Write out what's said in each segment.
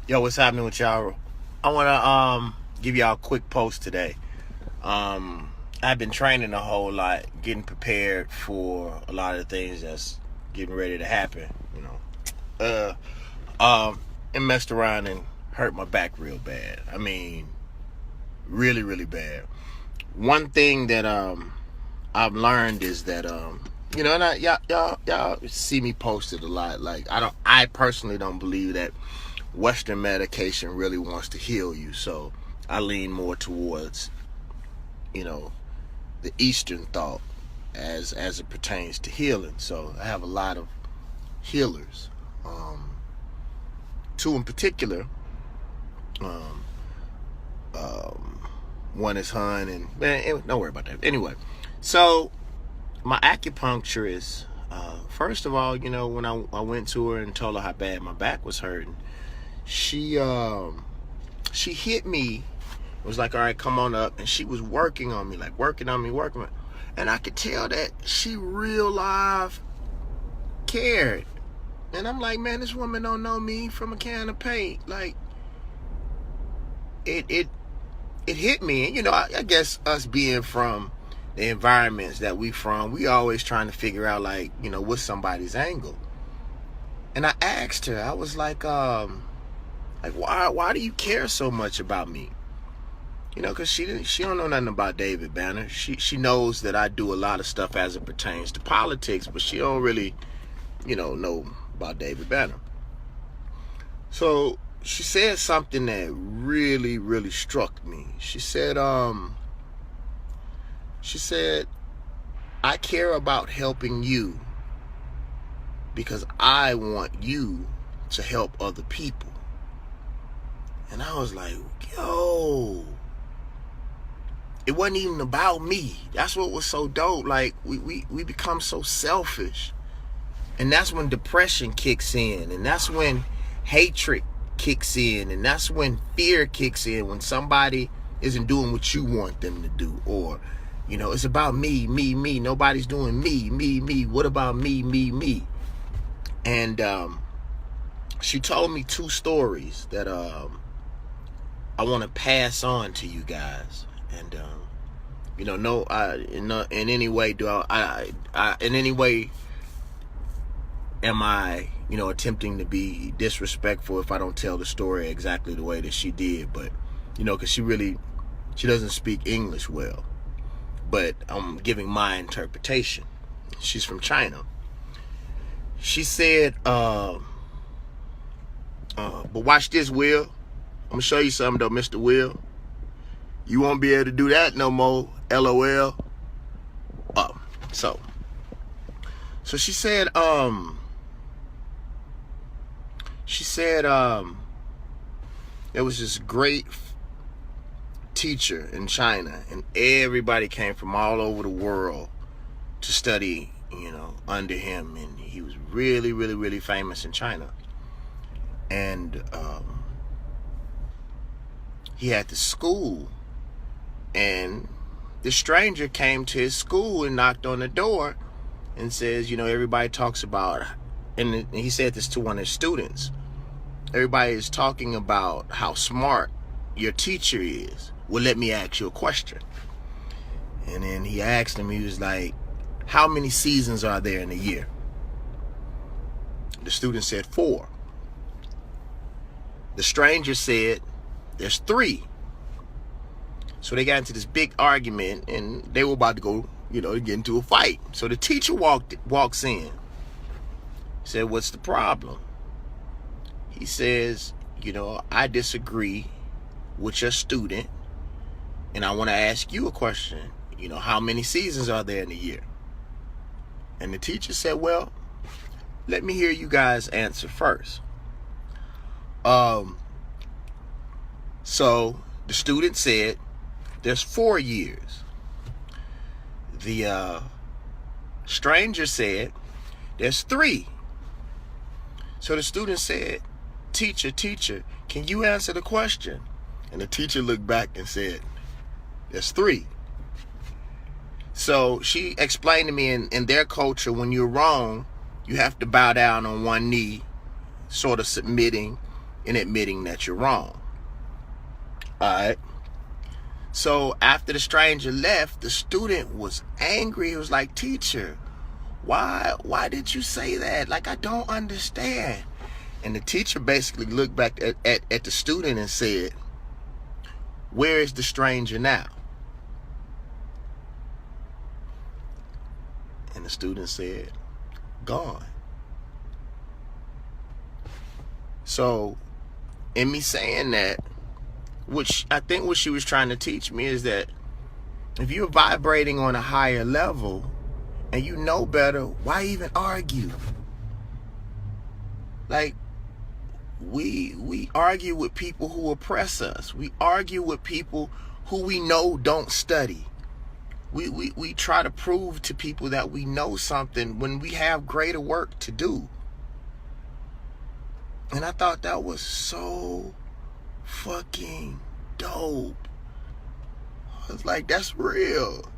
Yo, what's happening with y'all? I want to give y'all a quick post today. I've been training a whole lot, getting prepared for a lot of things that's getting ready to happen. And messed around and hurt my back real bad. I mean, really, really bad. One thing that I've learned is that and y'all see me posted a lot. Like I personally don't believe that Western medication really wants to heal you. So I lean more towards, the Eastern thought as it pertains to healing. So I have a lot of healers. Two in particular. Um, One is Hun, and man, don't worry about that. Anyway, so my acupuncturist, first of all, when I went to her and told her how bad my back was hurting, she hit me. It was like, all right, come on up, and she was working on me, working on me, and I could tell that she real live cared. And I'm like, man, this woman don't know me from a can of paint. Like, it hit me. And I guess us being from the environments that we from, we always trying to figure out, what's somebody's angle. And I asked her, I was like, why do you care so much about me? Because she don't know nothing about David Banner. She knows that I do a lot of stuff as it pertains to politics, but she don't really, know about David Banner. So she said something that really, really struck me. She said, I care about helping you because I want you to help other people. And I was like, yo, it wasn't even about me. That's what was so dope. Like, we become so selfish. And that's when depression kicks in. And that's when hatred kicks in. And that's when fear kicks in. When somebody isn't doing what you want them to do. Or, it's about me. Nobody's doing me. What about me? And she told me two stories that I want to pass on to you guys. And in any way do I in any way am I attempting to be disrespectful if I don't tell the story exactly the way that she did. But because she doesn't speak English well, but I'm giving my interpretation. She's from China. She said, but watch this, Will. I'm gonna show you something though, Mr. Will. You won't be able to do that no more. LOL. So she said, there was this great teacher in China, and everybody came from all over the world to study, under him, and he was really, really, really famous in China. And he had this school, and this stranger came to his school and knocked on the door and says, everybody talks about, and he said this to one of his students, everybody is talking about how smart your teacher is. Well, let me ask you a question. And then he asked him, he was like, how many seasons are there in a year? The student said 4. The stranger said, there's 3. So they got into this big argument, and they were about to go, get into a fight. So the teacher walks in. He said, what's the problem? He says, I disagree with your student, and I want to ask you a question. How many seasons are there in a year? And the teacher said, well, let me hear you guys answer first. So the student said, there's 4 years. The stranger said, there's 3. So the student said, teacher, can you answer the question? And the teacher looked back and said, there's 3. So she explained to me, in their culture, when you're wrong, you have to bow down on one knee, sort of submitting and admitting that you're wrong. All right. So after the stranger left, the student was angry. He was like, teacher, why did you say that? Like, I don't understand. And the teacher basically looked back at the student and said, where is the stranger now? And the student said, gone. So in me saying that, which I think what she was trying to teach me is that if you're vibrating on a higher level and you know better, why even argue? Like, we argue with people who oppress us. We argue with people who we know don't study. We try to prove to people that we know something when we have greater work to do. And I thought that was so fucking dope. I was like, that's real.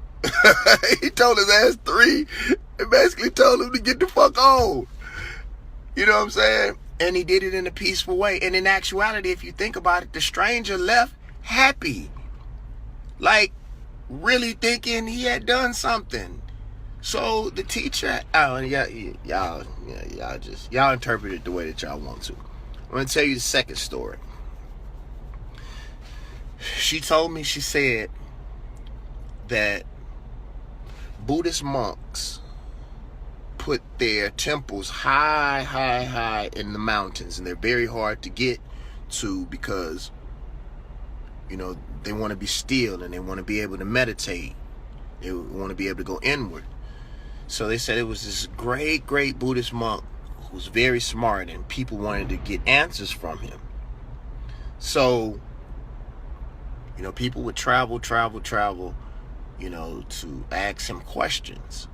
He told his ass 3 and basically told him to get the fuck on. You know what I'm saying? And he did it in a peaceful way. And in actuality, if you think about it, the stranger left happy. Like, really thinking he had done something. So the teacher, y'all interpret it the way that y'all want to. I'm going to tell you the second story. She told me, she said that Buddhist monks put their temples high in the mountains, and they're very hard to get to because, you know, they want to be still and they want to be able to meditate. They want to be able to go inward. So they said it was this great Buddhist monk who was very smart, and people wanted to get answers from him. So, you know, people would travel, you know, to ask him questions.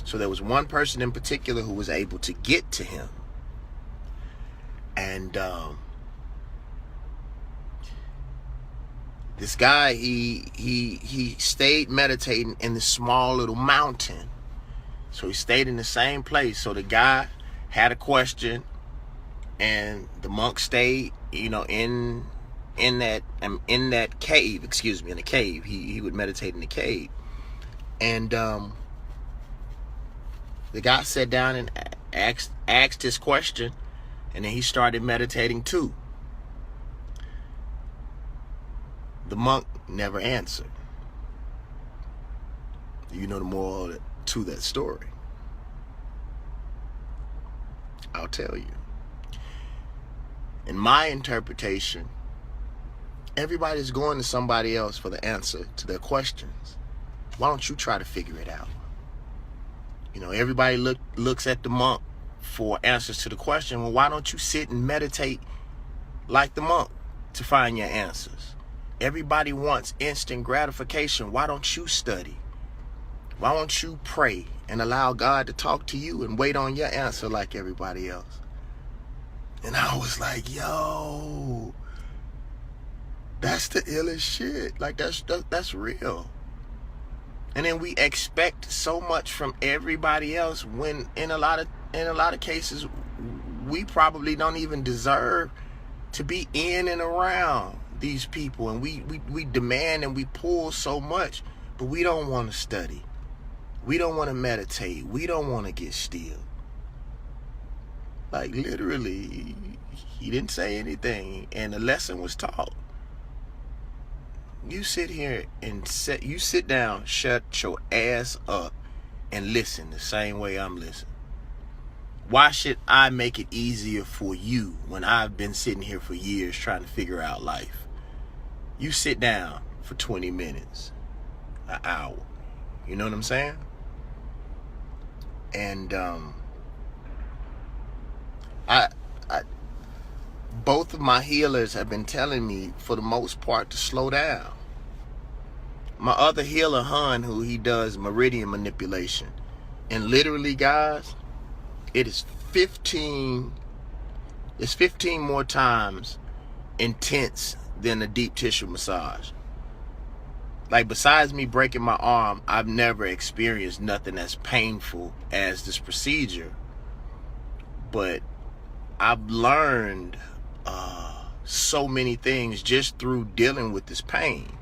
So there was one person in particular who was able to get to him. And this guy, he stayed meditating in this small little mountain. So he stayed in the same place. So the guy had a question, and the monk stayed, you know, in that cave, in the cave. He would meditate in the cave. And the guy sat down and asked his question, and then he started meditating too. The monk never answered. You know the moral to that story? I'll tell you. In my interpretation, everybody's going to somebody else for the answer to their questions. Why don't you try to figure it out? You know, everybody looks at the monk for answers to the question. Well, why don't you sit and meditate like the monk to find your answers? Everybody wants instant gratification. Why don't you study? Why don't you pray and allow God to talk to you and wait on your answer like everybody else? And I was like, yo, that's the illest shit. Like, that's real. And then we expect so much from everybody else when in a lot of cases we probably don't even deserve to be in and around these people. And we demand and we pull so much, but we don't want to study. We don't want to meditate. We don't want to get still. Like, literally, he didn't say anything and the lesson was taught. You sit here and sit down, shut your ass up and listen the same way I'm listening. Why should I make it easier for you when I've been sitting here for years trying to figure out life? You sit down for 20 minutes, an hour. You know what I'm saying? And both of my healers have been telling me, for the most part, to slow down. My other healer, Hun, who he does meridian manipulation, and literally, guys, it's 15 more times intense than a deep tissue massage. Like, besides me breaking my arm, I've never experienced nothing as painful as this procedure. But I've learned so many things just through dealing with this pain.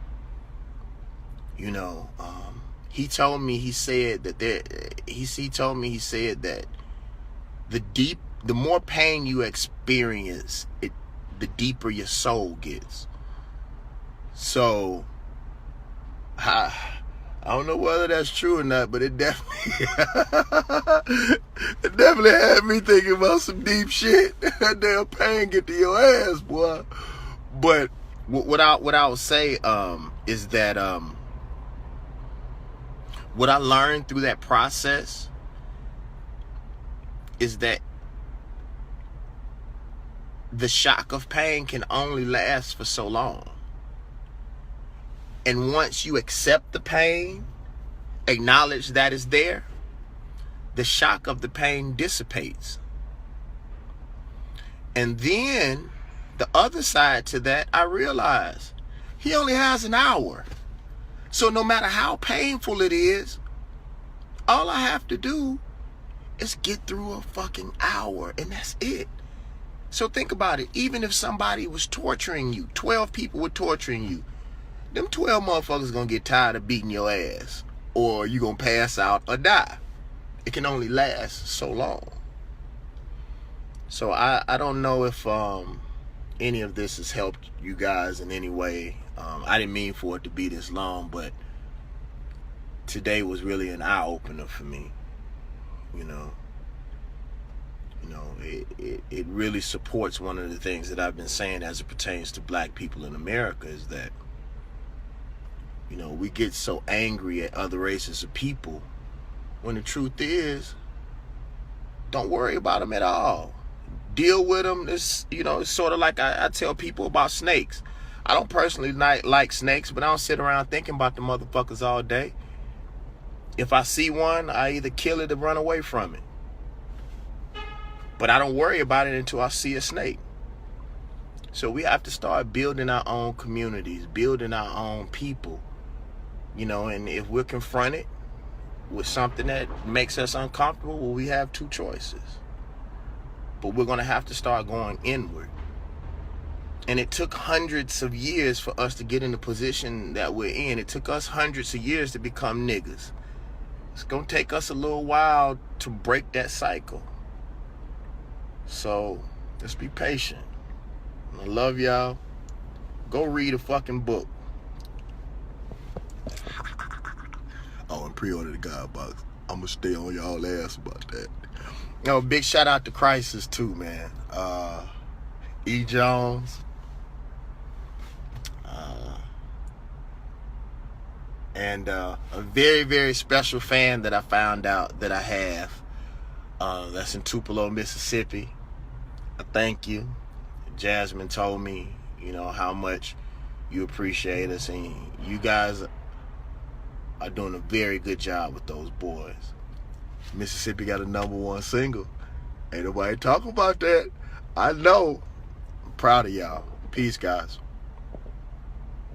You know, he told me, he said that the more pain you experience, the deeper your soul gets. So, I don't know whether that's true or not, but it definitely had me thinking about some deep shit. That damn pain get to your ass, boy. But what I would say is that what I learned through that process is that the shock of pain can only last for so long. And once you accept the pain, acknowledge that it's there, the shock of the pain dissipates. And then the other side to that, I realize he only has an hour. So no matter how painful it is, all I have to do is get through a fucking hour, and that's it. So think about it. Even if somebody was torturing you, 12 people were torturing you, them 12 motherfuckers gonna get tired of beating your ass, or you gonna pass out or die. It can only last so long. So I don't know if any of this has helped you guys in any way. I didn't mean for it to be this long, but today was really an eye-opener for me. You know, it really supports one of the things that I've been saying as it pertains to black people in America, is that, you know, we get so angry at other races of people when the truth is, don't worry about them at all. Deal with them. It's, you know, it's sort of like I tell people about snakes. I don't personally like snakes, but I don't sit around thinking about the motherfuckers all day. If I see one, I either kill it or run away from it. But I don't worry about it until I see a snake. So we have to start building our own communities, building our own people. You know, and if we're confronted with something that makes us uncomfortable, well, we have two choices. But we're going to have to start going inward. And it took hundreds of years for us to get in the position that we're in. It took us hundreds of years to become niggas. It's going to take us a little while to break that cycle. So let's be patient. I love y'all. Go read a fucking book. Oh, and pre-order the God Box. I'm going to stay on y'all ass about that. Oh, big shout out to Crisis too, man. E. Jones. And a very, very special fan that I found out that I have. That's in Tupelo, Mississippi. Thank you. Jasmine told me, you know, how much you appreciate us, and you guys are doing a very good job with those boys. Mississippi got a #1 single. Ain't nobody talking about that. I know. I'm proud of y'all. Peace, guys.